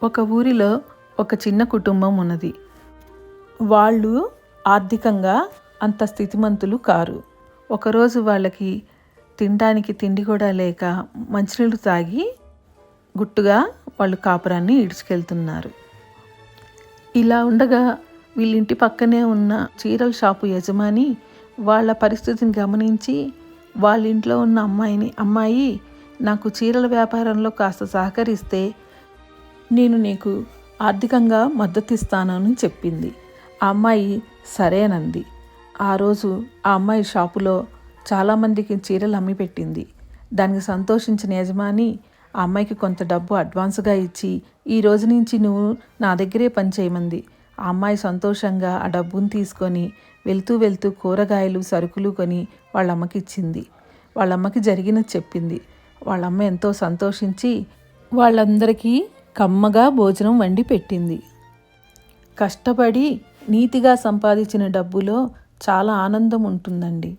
ఒక ఊరిలో ఒక చిన్న కుటుంబం ఉన్నది. వాళ్ళు ఆర్థికంగా అంత స్థితిమంతులు కారు. ఒకరోజు వాళ్ళకి తినడానికి తిండి కూడా లేక మంచినీళ్ళు తాగి గుట్టుగా వాళ్ళు కాపురాన్ని ఈడ్చుకెళ్తున్నారు. ఇలా ఉండగా వీళ్ళింటి పక్కనే ఉన్న చీరల షాపు యజమాని వాళ్ళ పరిస్థితిని గమనించి వాళ్ళ ఇంట్లో ఉన్న అమ్మాయి నాకు చీరల వ్యాపారంలో కాస్త సహకరిస్తే నేను నీకు ఆర్థికంగా మద్దతు ఇస్తానని చెప్పింది. ఆ అమ్మాయి సరేనంది. ఆ రోజు ఆ అమ్మాయి షాపులో చాలామందికి చీరలు అమ్మి పెట్టింది. దానికి సంతోషించిన యజమాని ఆ అమ్మాయికి కొంత డబ్బు అడ్వాన్స్గా ఇచ్చి ఈ రోజు నుంచి నువ్వు నా దగ్గరే పని చేయమంది. ఆ అమ్మాయి సంతోషంగా ఆ డబ్బును తీసుకొని వెళ్తూ కూరగాయలు సరుకులు కొని వాళ్ళమ్మకి ఇచ్చింది. వాళ్ళమ్మకి జరిగినది చెప్పింది. వాళ్ళమ్మ ఎంతో సంతోషించి వాళ్ళందరికీ కమ్మగా భోజనం వండి పెట్టింది. కష్టపడి నీతిగా సంపాదించిన డబ్బులో చాలా ఆనందం ఉంటుందండి.